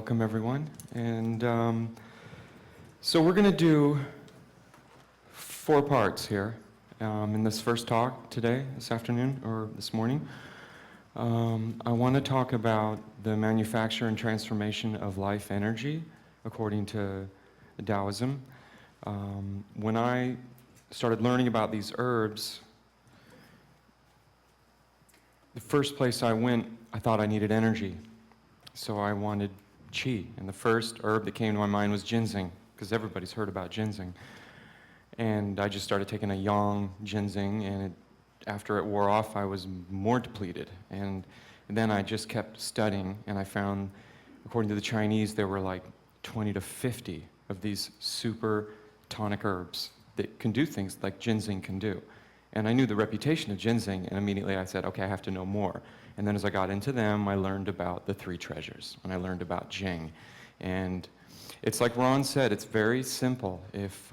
welcome everyone. And so we're going to do 4 parts here in this first talk today, this afternoon, or this morning. I want to talk about the manufacture and transformation of life energy according to Taoism. When I started learning about these herbs, the first place I went, I thought I needed energy. So I wanted qi, and the first herb that came to my mind was ginseng, because everybody's heard about ginseng. And I just started taking a yang ginseng, and after it wore off, I was more depleted. And then I just kept studying, and I found, according to the Chinese, there were like 20 to 50 of these super tonic herbs that can do things like ginseng can do. And I knew the reputation of ginseng, and immediately I said, okay, I have to know more. And then as I got into them, I learned about the 3 treasures, and I learned about Jing. And it's like Ron said, it's very simple. If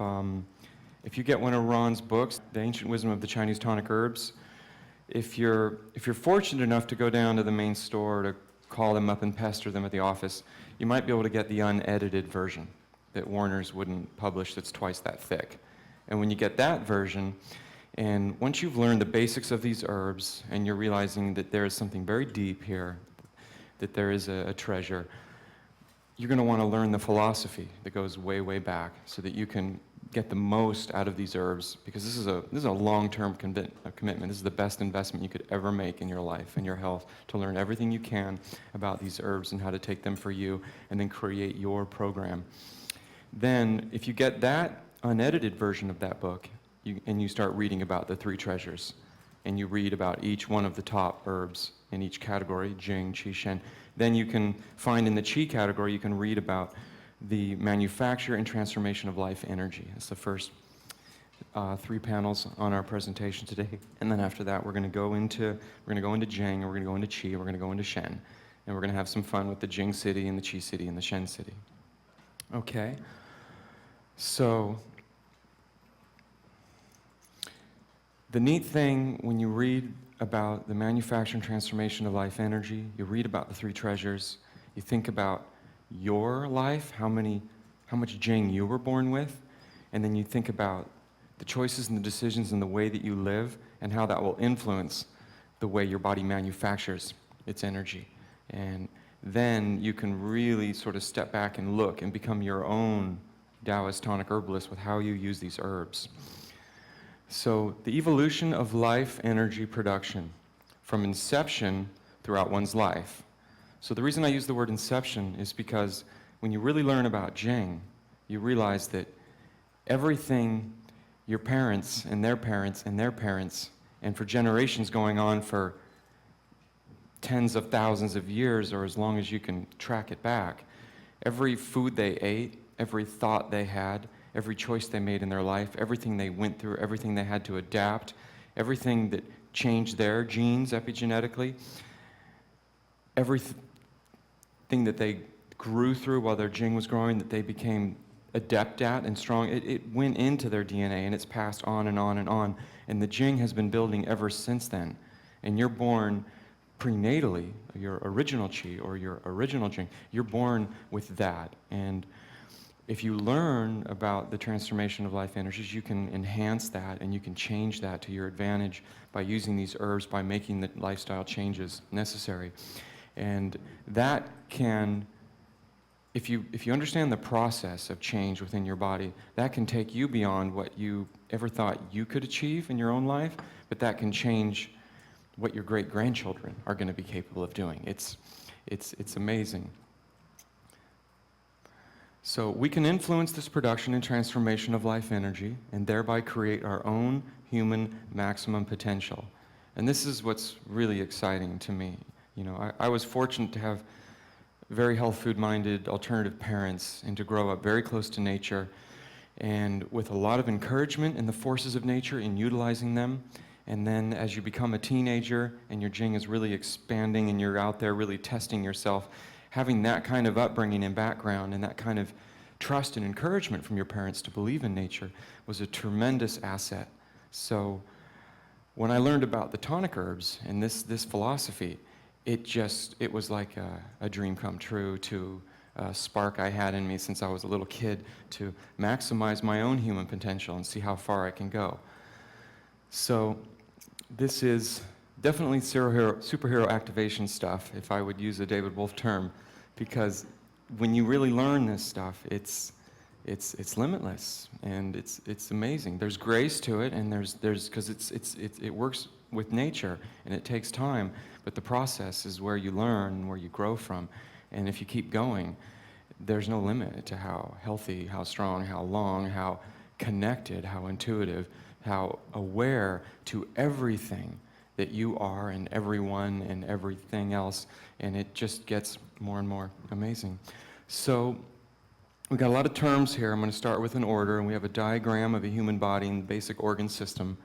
you get one of Ron's books, The Ancient Wisdom of the Chinese Tonic Herbs, if you're fortunate enough to go down to the main store to call them up and pester them at the office, you might be able to get the unedited version that Warner's wouldn't publish that's twice that thick. And when you get that version, and once you've learned the basics of these herbs and you're realizing that there is something very deep here, that there is a treasure, you're going to want to learn the philosophy that goes way, way back so that you can get the most out of these herbs, because this is a long-term commitment. This is the best investment you could ever make in your life and your health, to learn everything you can about these herbs and how to take them for you and then create your program. Then, if you get that unedited version of that book, and you start reading about the 3 treasures, and you read about each one of the top herbs in each category, Jing, Qi, Shen, then you can find in the Qi category, you can read about the manufacture and transformation of life energy. It's the first 3 panels on our presentation today. And then after that, we're going to go into Jing, and we're going to go into Qi, and we're going to go into Shen. And we're going to have some fun with the Jing city and the Qi city and the Shen city. Okay. So the neat thing when you read about the manufacture and transformation of life energy, you read about the 3 treasures, you think about your life, how much Jing you were born with, and then you think about the choices and the decisions and the way that you live and how that will influence the way your body manufactures its energy. And then you can really sort of step back and look and become your own Taoist tonic herbalist with how you use these herbs. So the evolution of life energy production from inception throughout one's life. So the reason I use the word inception is because when you really learn about Jing, you realize that everything your parents and their parents and their parents, and for generations going on for tens of thousands of years, or as long as you can track it back, every food they ate, every thought they had, every choice they made in their life, everything they went through, everything they had to adapt, everything that changed their genes epigenetically, everything that they grew through while their Jing was growing, that they became adept at and strong, it went into their DNA, and it's passed on and on and on. And the Jing has been building ever since then. And you're born prenatally, your original Qi or your original Jing, you're born with that. And if you learn about the transformation of life energies, you can enhance that and you can change that to your advantage by using these herbs, by making the lifestyle changes necessary. And that can, if you understand the process of change within your body, that can take you beyond what you ever thought you could achieve in your own life, but that can change what your great-grandchildren are going to be capable of doing. It's amazing. So we can influence this production and transformation of life energy and thereby create our own human maximum potential. And this is what's really exciting to me. You know, I was fortunate to have very health food-minded alternative parents and to grow up very close to nature and with a lot of encouragement in the forces of nature in utilizing them. And then as you become a teenager and your Jing is really expanding and you're out there really testing yourself, having that kind of upbringing and background and that kind of trust and encouragement from your parents to believe in nature was a tremendous asset. So when I learned about the tonic herbs and this philosophy, it was like a dream come true to spark I had in me since I was a little kid to maximize my own human potential and see how far I can go. So this is definitely superhero activation stuff, if I would use a David Wolf term, because when you really learn this stuff, it's limitless, and it's amazing. There's grace to it, and there's because it works with nature, and it takes time, but the process is where you learn, where you grow from, and if you keep going, there's no limit to how healthy, how strong, how long, how connected, how intuitive, how aware to everything that you are and everyone and everything else, and it just gets more and more amazing. So we've got a lot of terms here. I'm going to start with an order, and we have a diagram of a human body and the basic organ system.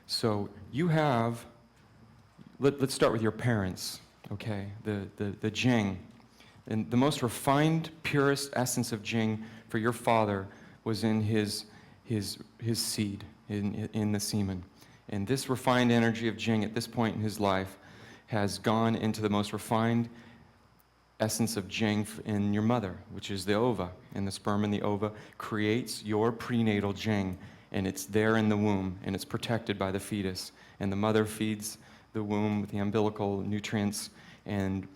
So you have, let's start with your parents, okay, the Jing. And the most refined, purest essence of Jing for your father was in his seed, in the semen. And this refined energy of Jing at this point in his life has gone into the most refined essence of Jing in your mother, which is the ova. And the sperm in the ova creates your prenatal Jing, and it's there in the womb, and it's protected by the fetus. And the mother feeds the womb with the umbilical nutrients, and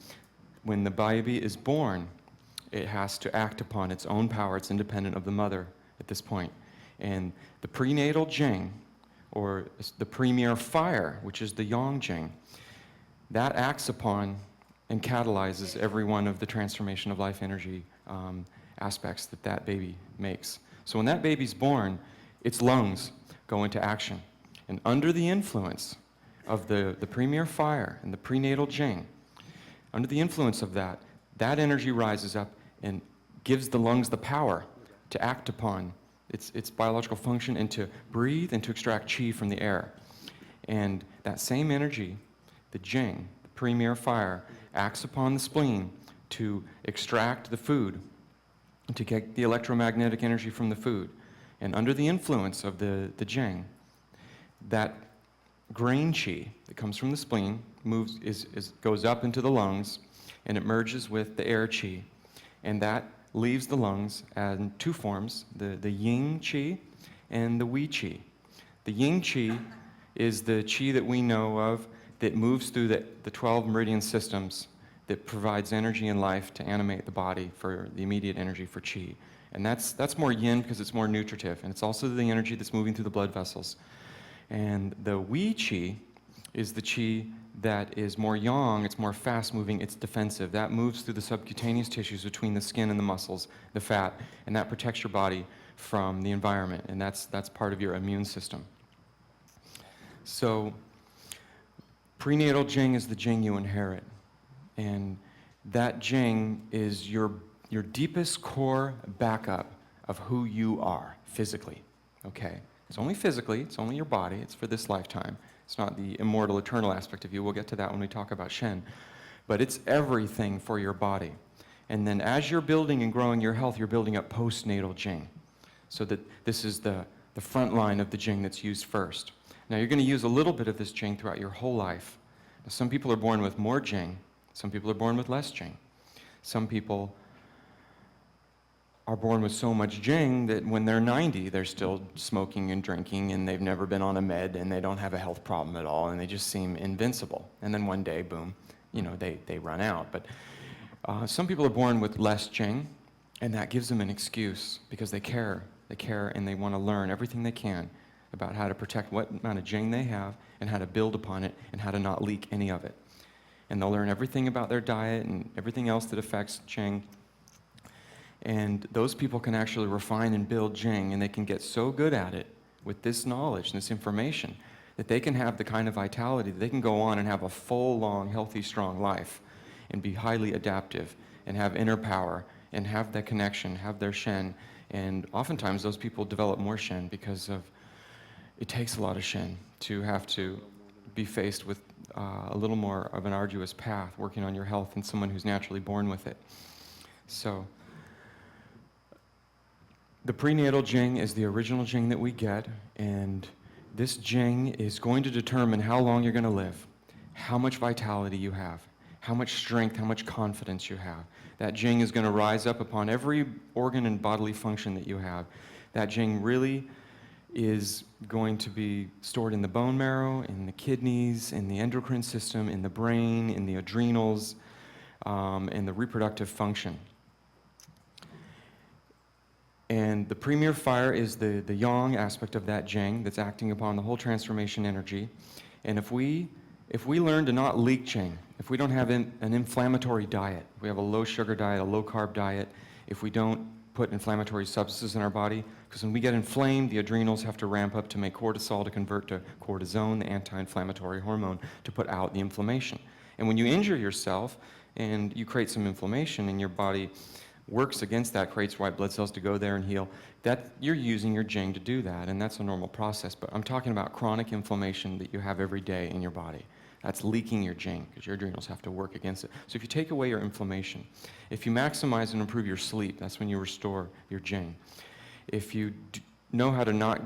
when the baby is born, it has to act upon its own power. It's independent of the mother at this point. And the prenatal Jing, or the premier fire, which is the yang Jing, that acts upon and catalyzes every one of the transformation of life energy aspects that baby makes. So when that baby's born, its lungs go into action. And under the influence of the premier fire and the prenatal Jing, under the influence of that energy rises up and gives the lungs the power to act upon its biological function and to breathe and to extract qi from the air. And that same energy, the Jing, the premier fire, acts upon the spleen to extract the food, to get the electromagnetic energy from the food. And under the influence of the Jing, that grain qi that comes from the spleen goes up into the lungs, and it merges with the air qi, and that leaves the lungs in two forms, the yin qi and the wei qi. The yin qi is the qi that we know of that moves through the 12 meridian systems that provides energy and life to animate the body for the immediate energy for qi. And that's more yin because it's more nutritive, and it's also the energy that's moving through the blood vessels. And the wei qi is the qi that is more yang, it's more fast-moving, it's defensive. That moves through the subcutaneous tissues between the skin and the muscles, the fat, and that protects your body from the environment, and that's part of your immune system. So prenatal Jing is the Jing you inherit, and that Jing is your deepest core backup of who you are physically, okay? It's only physically, it's only your body, it's for this lifetime. It's not the immortal, eternal aspect of you. We'll get to that when we talk about Shen. But it's everything for your body. And then as you're building and growing your health, you're building up postnatal Jing. So that this is the front line of the Jing that's used first. Now you're going to use a little bit of this Jing throughout your whole life. Now, some people are born with more Jing. Some people are born with less Jing. Some people are born with so much Jing that when they're 90, they're still smoking and drinking, and they've never been on a med, and they don't have a health problem at all, and they just seem invincible. And then one day, boom, they run out. But some people are born with less Jing, and that gives them an excuse because they care. They care, and they want to learn everything they can about how to protect what amount of Jing they have and how to build upon it and how to not leak any of it. And they'll learn everything about their diet and everything else that affects Jing. And those people can actually refine and build Jing, and they can get so good at it with this knowledge and this information that they can have the kind of vitality that they can go on and have a full, long, healthy, strong life and be highly adaptive and have inner power and have that connection, have their Shen. And oftentimes those people develop more Shen because it takes a lot of Shen to have to be faced with a little more of an arduous path, working on your health, than someone who's naturally born with it. So the prenatal Jing is the original Jing that we get, and this Jing is going to determine how long you're going to live, how much vitality you have, how much strength, how much confidence you have. That Jing is going to rise up upon every organ and bodily function that you have. That Jing really is going to be stored in the bone marrow, in the kidneys, in the endocrine system, in the brain, in the adrenals, in the reproductive function. And the premier fire is the yang aspect of that Jing that's acting upon the whole transformation energy. And if we learn to not leak Jing, if we don't have an inflammatory diet, if we have a low sugar diet, a low carb diet, if we don't put inflammatory substances in our body, because when we get inflamed, the adrenals have to ramp up to make cortisol to convert to cortisone, the anti-inflammatory hormone, to put out the inflammation. And when you injure yourself and you create some inflammation and your body works against that, creates white blood cells to go there and heal, that you're using your Jing to do that, and that's a normal process. But I'm talking about chronic inflammation that you have every day in your body. That's leaking your Jing, because your adrenals have to work against it. So if you take away your inflammation, if you maximize and improve your sleep, that's when you restore your Jing. If you know how to not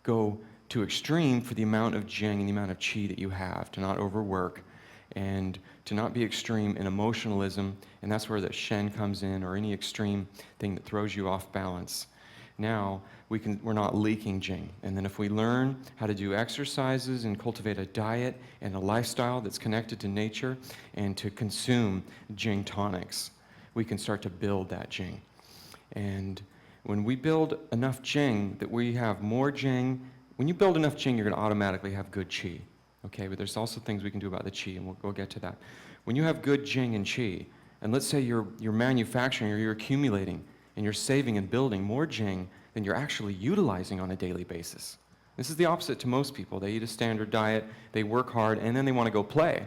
go to extreme for the amount of Jing and the amount of Qi that you have, to not overwork, and to not be extreme in emotionalism, and that's where the Shen comes in, or any extreme thing that throws you off balance. Now, we're not leaking Jing. And then if we learn how to do exercises and cultivate a diet and a lifestyle that's connected to nature and to consume Jing tonics, we can start to build that Jing. And when we build enough Jing, that we have more Jing, when you build enough Jing, you're going to automatically have good Qi. Okay, but there's also things we can do about the Qi, and we'll get to that. When you have good Jing and Qi, and let's say you're manufacturing or you're accumulating and you're saving and building more Jing than you're actually utilizing on a daily basis. This is the opposite to most people. They eat a standard diet, they work hard, and then they want to go play.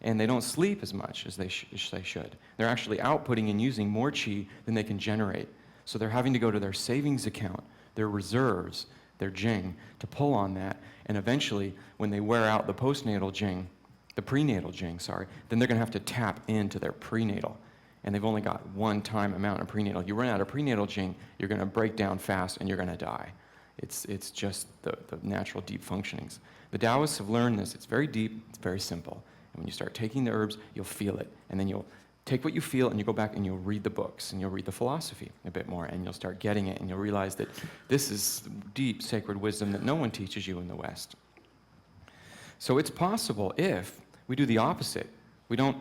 And they don't sleep as much as they should. They're actually outputting and using more Qi than they can generate. So they're having to go to their savings account, their reserves, their Jing, to pull on that. And eventually, when they wear out the postnatal Jing, the prenatal Jing, sorry, then they're going to have to tap into their prenatal. And they've only got one-time amount of prenatal. You run out of prenatal Jing, you're going to break down fast and you're going to die. It's just the natural deep functionings. The Taoists have learned this. It's very deep, it's very simple. And when you start taking the herbs, you'll feel it. And then you'll take what you feel and you go back and you'll read the books and you'll read the philosophy a bit more and you'll start getting it and you'll realize that this is deep sacred wisdom that no one teaches you in the West. So it's possible if we do the opposite. We don't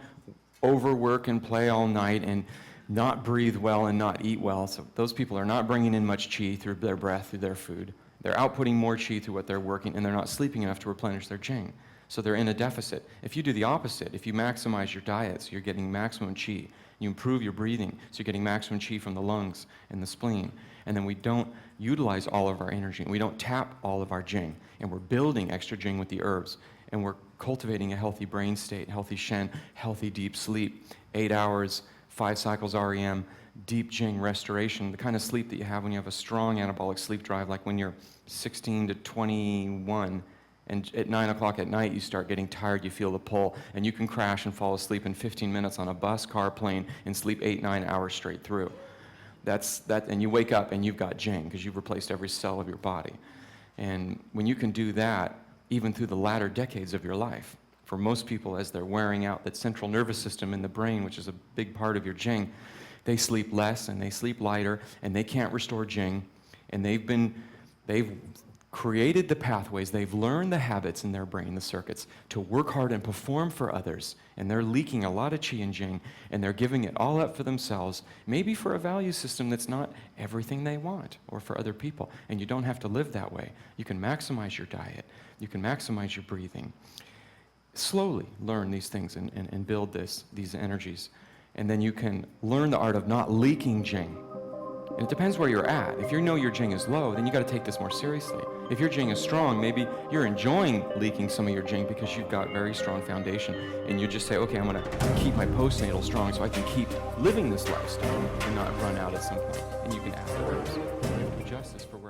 overwork and play all night and not breathe well and not eat well. So those people are not bringing in much Qi through their breath, through their food. They're outputting more Qi through what they're working, and they're not sleeping enough to replenish their Jing. So they're in a deficit. If you do the opposite, if you maximize your diet, so you're getting maximum Qi, you improve your breathing, so you're getting maximum Qi from the lungs and the spleen, and then we don't utilize all of our energy, and we don't tap all of our Jing, and we're building extra Jing with the herbs, and we're cultivating a healthy brain state, healthy Shen, healthy deep sleep, 8 hours, 5 cycles REM, deep Jing restoration, the kind of sleep that you have when you have a strong anabolic sleep drive, like when you're 16 to 21, and at 9 o'clock at night you start getting tired, you feel the pull, and you can crash and fall asleep in 15 minutes on a bus, car, plane, and sleep 8-9 hours straight through. And you wake up and you've got Jing, because you've replaced every cell of your body. And when you can do that, even through the latter decades of your life, for most people, as they're wearing out that central nervous system in the brain, which is a big part of your Jing, they sleep less and they sleep lighter and they can't restore Jing, and they've created the pathways, they've learned the habits in their brain, the circuits, to work hard and perform for others, and they're leaking a lot of Qi and Jing, and they're giving it all up for themselves, maybe for a value system that's not everything they want, or for other people, and you don't have to live that way. You can maximize your diet, you can maximize your breathing. Slowly learn these things and build these energies, and then you can learn the art of not leaking Jing. And it depends where you're at. If you know your Jing is low, then you got to take this more seriously. If your Jing is strong, maybe you're enjoying leaking some of your Jing because you've got very strong foundation, and you just say, okay, I'm going to keep my postnatal strong so I can keep living this lifestyle and not run out at some point. And you can add the herbs. You have to adjust this for where